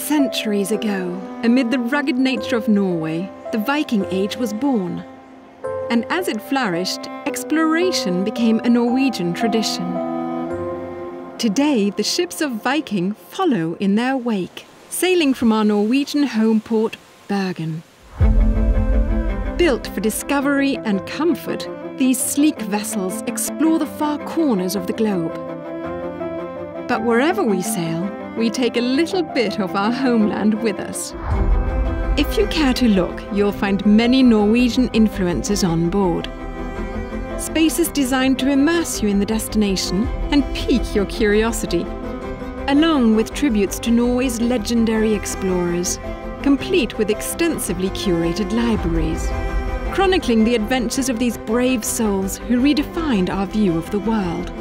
Centuries ago, amid the rugged nature of Norway, the Viking Age was born. And as it flourished, exploration became a Norwegian tradition. Today, the ships of Viking follow in their wake, sailing from our Norwegian home port, Bergen. Built for discovery and comfort, these sleek vessels explore the far corners of the globe. But wherever we sail, we take a little bit of our homeland with us. If you care to look, you'll find many Norwegian influences on board. Spaces designed to immerse you in the destination and pique your curiosity, along with tributes to Norway's legendary explorers, complete with extensively curated libraries, chronicling the adventures of these brave souls who redefined our view of the world.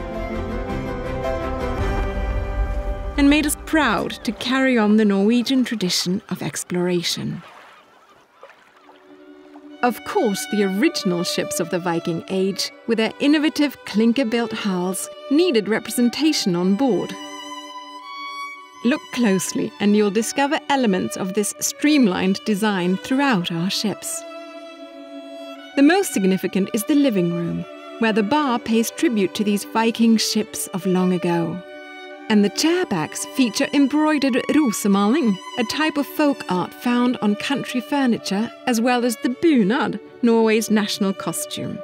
And made us proud to carry on the Norwegian tradition of exploration. Of course, the original ships of the Viking Age, with their innovative clinker-built hulls, needed representation on board. Look closely and you'll discover elements of this streamlined design throughout our ships. The most significant is the living room, where the bar pays tribute to these Viking ships of long ago. And the chairbacks feature embroidered rosemaling, a type of folk art found on country furniture, as well as the bunad, Norway's national costume.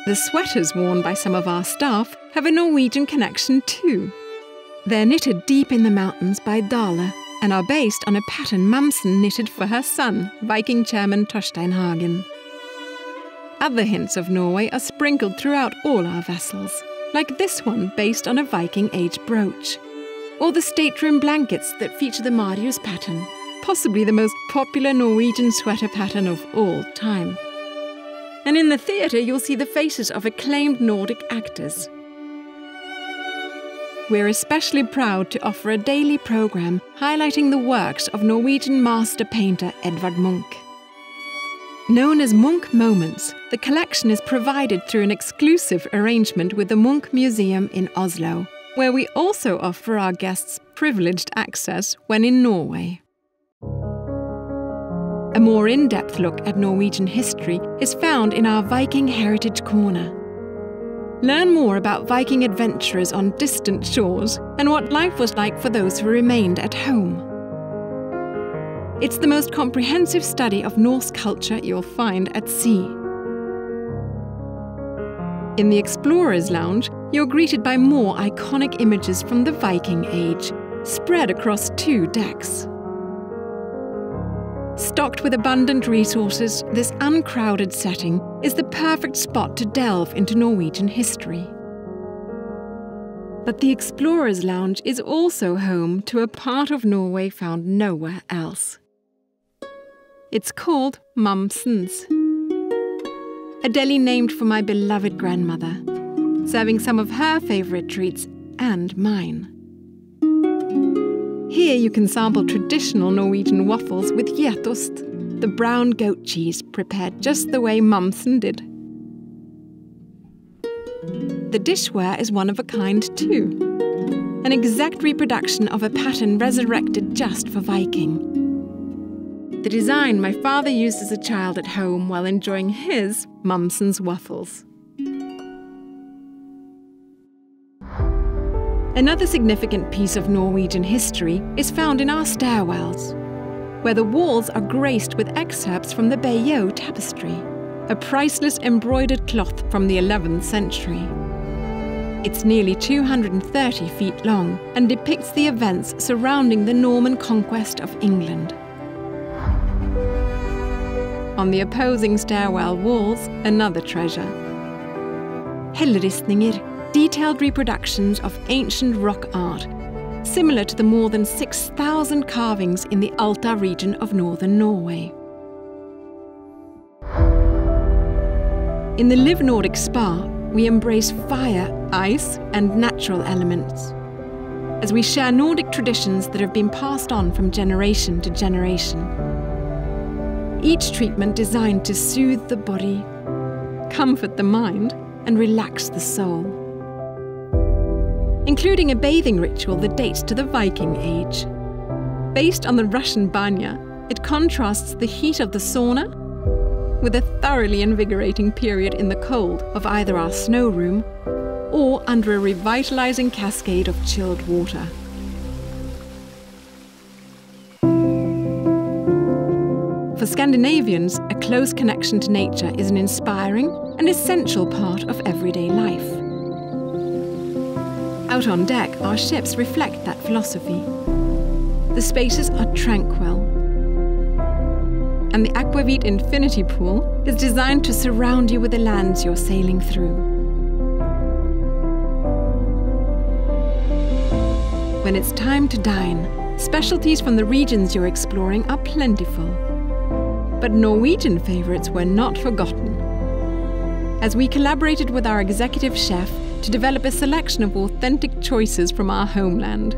The sweaters worn by some of our staff have a Norwegian connection too. They're knitted deep in the mountains by Dale and are based on a pattern Mamsen knitted for her son, Viking chairman Karine Hagen. Other hints of Norway are sprinkled throughout all our vessels, like this one based on a Viking Age brooch, or the stateroom blankets that feature the Marius pattern, possibly the most popular Norwegian sweater pattern of all time. And in the theatre you'll see the faces of acclaimed Nordic actors. We're especially proud to offer a daily programme highlighting the works of Norwegian master painter Edvard Munch. Known as Munch Moments, the collection is provided through an exclusive arrangement with the Munch Museum in Oslo, where we also offer our guests privileged access when in Norway. A more in-depth look at Norwegian history is found in our Viking Heritage Corner. Learn more about Viking adventurers on distant shores and what life was like for those who remained at home. It's the most comprehensive study of Norse culture you'll find at sea. In the Explorers Lounge, you're greeted by more iconic images from the Viking Age, spread across 2 decks. Stocked with abundant resources, this uncrowded setting is the perfect spot to delve into Norwegian history. But the Explorers Lounge is also home to a part of Norway found nowhere else. It's called Mamsen's, a deli named for my beloved grandmother, serving some of her favourite treats and mine. Here you can sample traditional Norwegian waffles with gjetost, the brown goat cheese prepared just the way Mamsen did. The dishware is one of a kind too, an exact reproduction of a pattern resurrected just for Viking. The design my father used as a child at home while enjoying his Mamsen's waffles. Another significant piece of Norwegian history is found in our stairwells, where the walls are graced with excerpts from the Bayeux Tapestry, a priceless embroidered cloth from the 11th century. It's nearly 230 feet long and depicts the events surrounding the Norman conquest of England. On the opposing stairwell walls, another treasure. Helleristninger, detailed reproductions of ancient rock art, similar to the more than 6,000 carvings in the Alta region of northern Norway. In the Live Nordic Spa, we embrace fire, ice, and natural elements, as we share Nordic traditions that have been passed on from generation to generation. Each treatment designed to soothe the body, comfort the mind, and relax the soul. Including a bathing ritual that dates to the Viking Age. Based on the Russian banya, it contrasts the heat of the sauna with a thoroughly invigorating period in the cold of either our snow room or under a revitalizing cascade of chilled water. For Scandinavians, a close connection to nature is an inspiring and essential part of everyday life. Out on deck, our ships reflect that philosophy. The spaces are tranquil, and the Aquavit Infinity Pool is designed to surround you with the lands you're sailing through. When it's time to dine, specialties from the regions you're exploring are plentiful. But Norwegian favourites were not forgotten, as we collaborated with our executive chef to develop a selection of authentic choices from our homeland.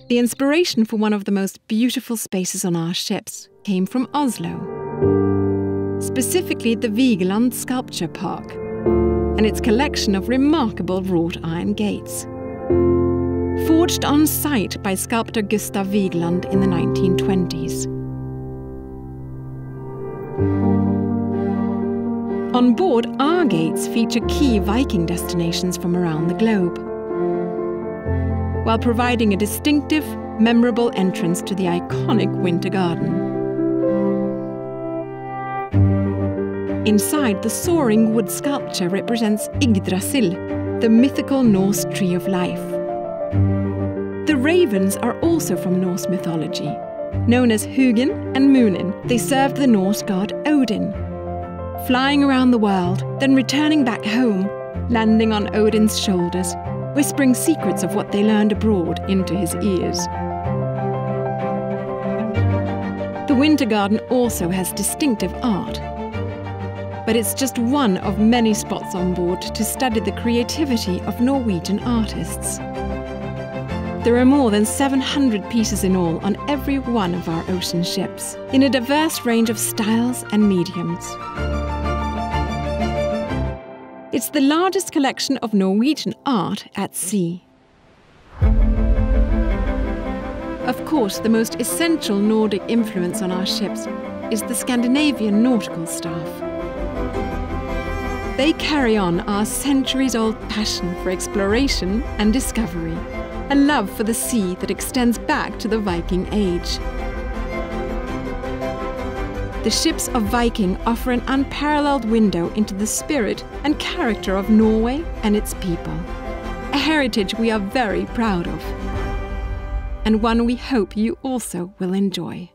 The inspiration for one of the most beautiful spaces on our ships came from Oslo, specifically the Vigeland sculpture park and its collection of remarkable wrought iron gates. Forged on site by sculptor Gustav Vigeland in the 1920s. On board, our gates feature key Viking destinations from around the globe, while providing a distinctive, memorable entrance to the iconic Winter Garden. Inside, the soaring wood sculpture represents Yggdrasil, the mythical Norse tree of life. The ravens are also from Norse mythology. Known as Hugin and Munin, they served the Norse god Odin, flying around the world, then returning back home, landing on Odin's shoulders, whispering secrets of what they learned abroad into his ears. The Winter Garden also has distinctive art, but it's just one of many spots on board to study the creativity of Norwegian artists. There are more than 700 pieces in all on every one of our ocean ships, in a diverse range of styles and mediums. It's the largest collection of Norwegian art at sea. Of course, the most essential Nordic influence on our ships is the Scandinavian nautical staff. They carry on our centuries-old passion for exploration and discovery, a love for the sea that extends back to the Viking Age. The ships of Viking offer an unparalleled window into the spirit and character of Norway and its people, a heritage we are very proud of, and one we hope you also will enjoy.